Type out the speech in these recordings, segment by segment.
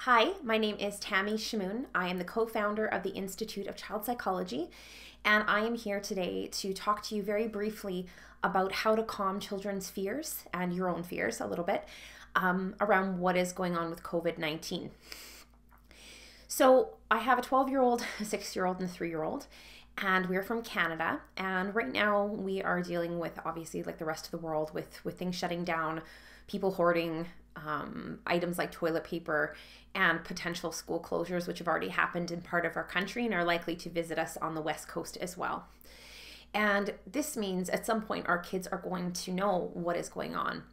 Hi, my name is Tammy Schamuhn. I am the co-founder of the Institute of Child Psychology, and I am here today to talk to you very briefly about how to calm children's fears and your own fears a little bit around what is going on with COVID-19. So I have a 12-year-old, a 6-year-old, and a 3-year-old, and we're from Canada. And right now we are dealing with, obviously, like the rest of the world, with things shutting down, people hoarding items like toilet paper, and potential school closures, which have already happened in part of our country and are likely to visit us on the West Coast as well. And this means at some point our kids are going to know what is going on.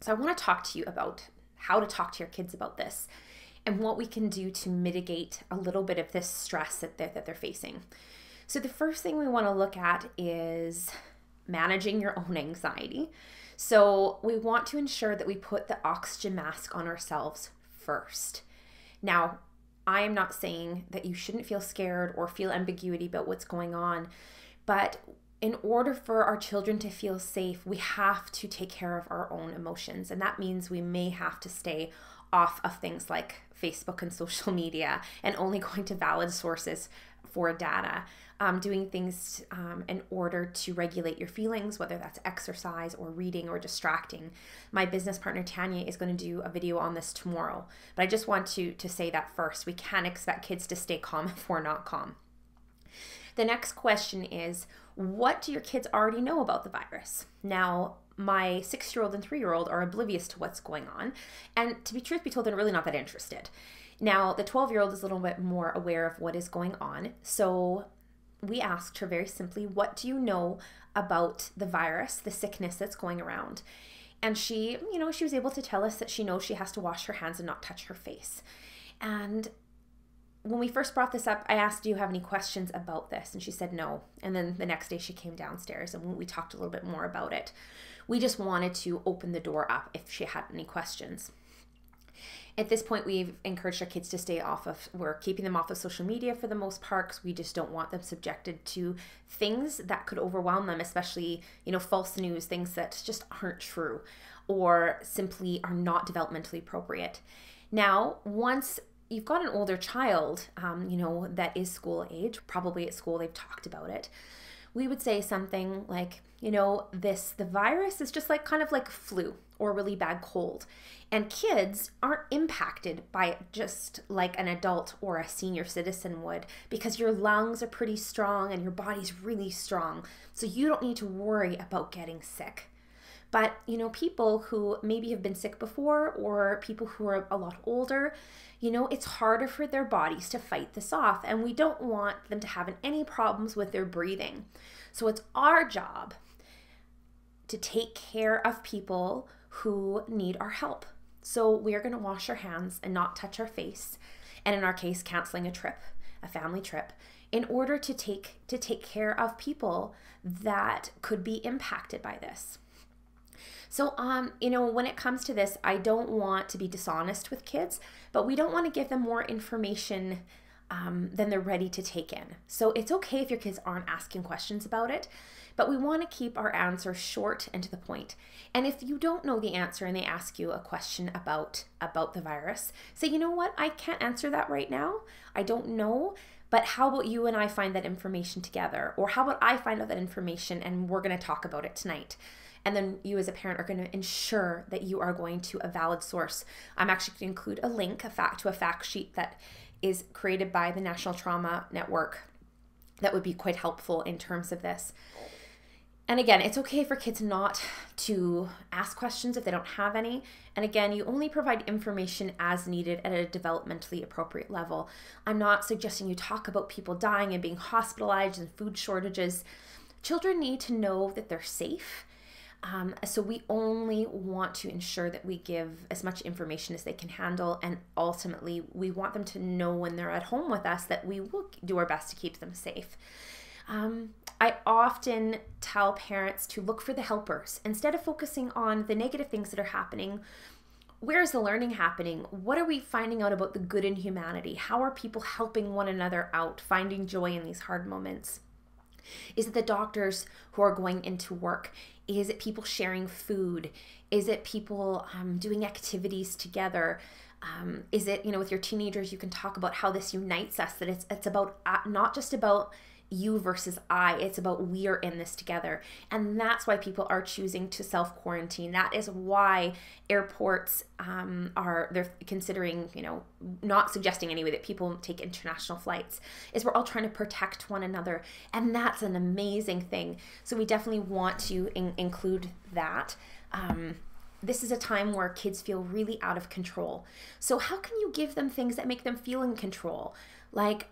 So I want to talk to you about how to talk to your kids about this and what we can do to mitigate a little bit of this stress that they're facing. So the first thing we want to look at is managing your own anxiety. So we want to ensure that we put the oxygen mask on ourselves first. Now, I am not saying that you shouldn't feel scared or feel ambiguity about what's going on, but in order for our children to feel safe, we have to take care of our own emotions. And that means we may have to stay off of things like Facebook and social media and only going to valid sources for data, doing things in order to regulate your feelings, whether that's exercise or reading or distracting. My business partner Tanya is going to do a video on this tomorrow, but I just want to say that first. We can't expect kids to stay calm if we're not calm. The next question is, what do your kids already know about the virus? Now, my 6-year-old and 3-year-old are oblivious to what's going on, and to be truth be told, they're really not that interested. Now, the 12-year-old is a little bit more aware of what is going on, so we asked her very simply, what do you know about the virus, the sickness that's going around? And she was able to tell us that she knows she has to wash her hands and not touch her face. And when we first brought this up, I asked, do you have any questions about this? And she said no. And then the next day she came downstairs and we talked a little bit more about it. We just wanted to open the door up if she had any questions. At this point, we've encouraged our kids to we're keeping them off of social media for the most part, because we just don't want them subjected to things that could overwhelm them, especially, false news, things that just aren't true or simply are not developmentally appropriate. Now, once you've got an older child, that is school age, probably at school they've talked about it, we would say something like, the virus is just kind of like flu or a really bad cold. And kids aren't impacted by it just like an adult or a senior citizen would, because your lungs are pretty strong and your body's really strong. So you don't need to worry about getting sick. But, people who maybe have been sick before, or people who are a lot older, it's harder for their bodies to fight this off. And we don't want them to have any problems with their breathing. So it's our job to take care of people who need our help. So we are going to wash our hands and not touch our face. And in our case, canceling a family trip, in order to take care of people that could be impacted by this. So, when it comes to this, I don't want to be dishonest with kids, but we don't want to give them more information than they're ready to take in. So it's okay if your kids aren't asking questions about it, but we want to keep our answers short and to the point. And if you don't know the answer and they ask you a question about the virus, say, you know what, I can't answer that right now. I don't know. But how about you and I find that information together? Or how about I find out that information and we're going to talk about it tonight? And then you as a parent are going to ensure that you are going to a valid source. I'm actually going to include a link, to a fact sheet that is created by the National Trauma Network that would be quite helpful in terms of this. And again, it's okay for kids not to ask questions if they don't have any. And again, you only provide information as needed at a developmentally appropriate level. I'm not suggesting you talk about people dying and being hospitalized and food shortages. Children need to know that they're safe. So we only want to ensure that we give as much information as they can handle, and ultimately we want them to know when they're at home with us that we will do our best to keep them safe. I often tell parents to look for the helpers. Instead of focusing on the negative things that are happening, where is the learning happening? What are we finding out about the good in humanity? How are people helping one another out, finding joy in these hard moments? Is it the doctors who are going into work? Is it people sharing food? Is it people doing activities together? Is it, with your teenagers, you can talk about how this unites us, that it's about not just about you versus I, it's about we are in this together. And that's why people are choosing to self-quarantine. That is why airports they're considering, not suggesting anyway that people take international flights, is we're all trying to protect one another. And that's an amazing thing. So we definitely want to include that. This is a time where kids feel really out of control. So how can you give them things that make them feel in control? Like,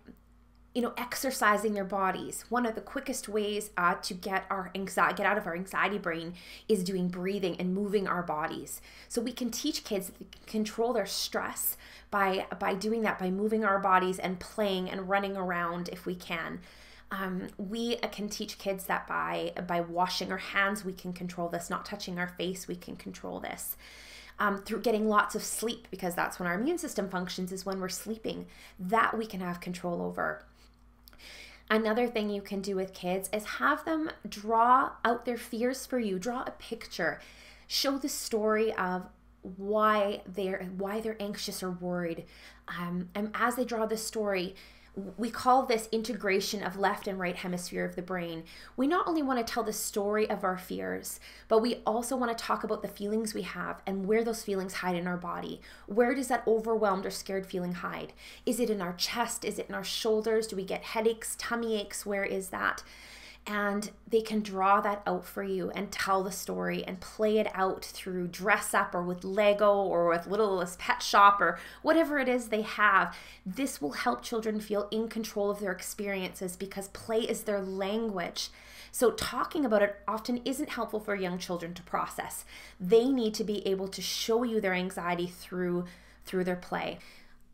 exercising their bodies. One of the quickest ways to get out of our anxiety brain is doing breathing and moving our bodies. So we can teach kids that they can control their stress by doing that, by moving our bodies and playing and running around if we can. We can teach kids that by washing our hands, we can control this. Not touching our face, we can control this. Through getting lots of sleep, because that's when our immune system functions, is when we're sleeping. That we can have control over. Another thing you can do with kids is have them draw out their fears for you. Draw a picture. Show the story of why they're anxious or worried. And as they draw the story, we call this integration of left and right hemisphere of the brain. We not only want to tell the story of our fears, but we also want to talk about the feelings we have and where those feelings hide in our body. Where does that overwhelmed or scared feeling hide? Is it in our chest? Is it in our shoulders? Do we get headaches, tummy aches? Where is that? And they can draw that out for you and tell the story and play it out through dress up or with Lego or with Littlest Pet Shop or whatever it is they have. This will help children feel in control of their experiences because play is their language. So talking about it often isn't helpful for young children to process. They need to be able to show you their anxiety through their play.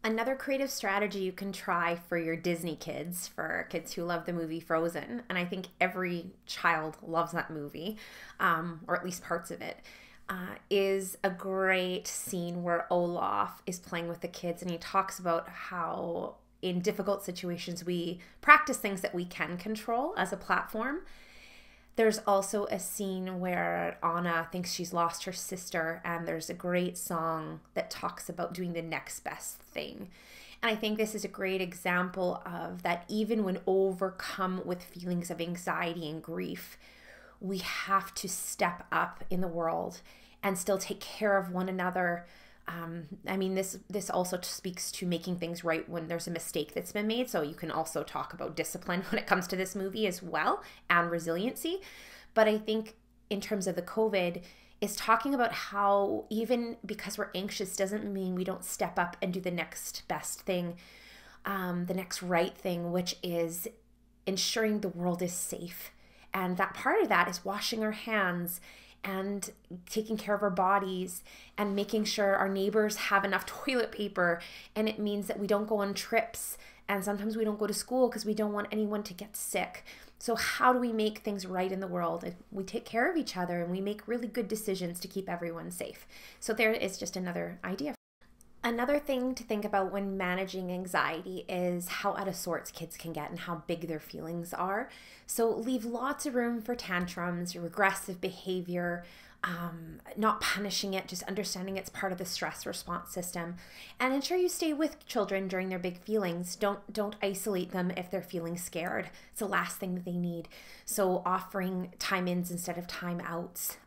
Another creative strategy you can try for your Disney kids, for kids who love the movie Frozen, and I think every child loves that movie, or at least parts of it, is a great scene where Olaf is playing with the kids and he talks about how in difficult situations we practice things that we can control as a platform. There's also a scene where Anna thinks she's lost her sister, and there's a great song that talks about doing the next best thing. And I think this is a great example of that even when overcome with feelings of anxiety and grief, we have to step up in the world and still take care of one another. This also speaks to making things right when there's a mistake that's been made. So you can also talk about discipline when it comes to this movie as well, and resiliency. But I think in terms of the COVID, is talking about how even because we're anxious doesn't mean we don't step up and do the next best thing, the next right thing, which is ensuring the world is safe. And that part of that is washing our hands and taking care of our bodies and making sure our neighbors have enough toilet paper. And it means that we don't go on trips, and sometimes we don't go to school because we don't want anyone to get sick. So how do we make things right in the world? We take care of each other and we make really good decisions to keep everyone safe. So there is just another idea. Another thing to think about when managing anxiety is how out of sorts kids can get and how big their feelings are. So leave lots of room for tantrums, regressive behavior, not punishing it, just understanding it's part of the stress response system. And ensure you stay with children during their big feelings. Don't isolate them if they're feeling scared. It's the last thing that they need. So offering time-ins instead of time-outs,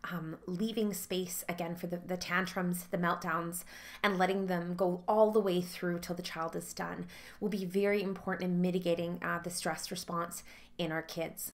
leaving space again for the tantrums, the meltdowns, and letting them go all the way through till the child is done will be very important in mitigating the stress response in our kids.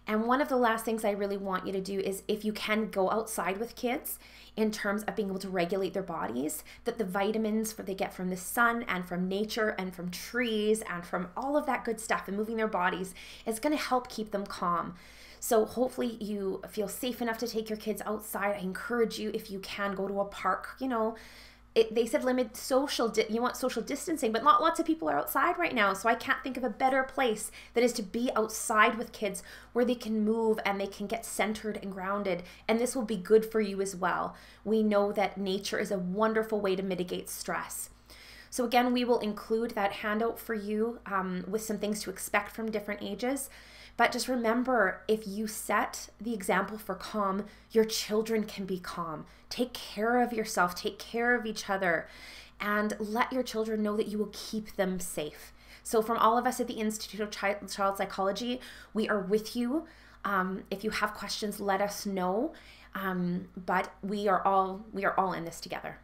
And one of the last things I really want you to do is, if you can, go outside with kids in terms of being able to regulate their bodies, that the vitamins they get from the sun and from nature and from trees and from all of that good stuff and moving their bodies is going to help keep them calm. So hopefully you feel safe enough to take your kids outside. I encourage you, if you can, go to a park. They said limit you want social distancing, but not lots of people are outside right now. So I can't think of a better place that is to be outside with kids where they can move and they can get centered and grounded. And this will be good for you as well. We know that nature is a wonderful way to mitigate stress. So again, we will include that handout for you with some things to expect from different ages. But just remember, if you set the example for calm, your children can be calm. Take care of yourself, take care of each other, and let your children know that you will keep them safe. So from all of us at the Institute of Child Psychology, we are with you. If you have questions, let us know. But we are all in this together.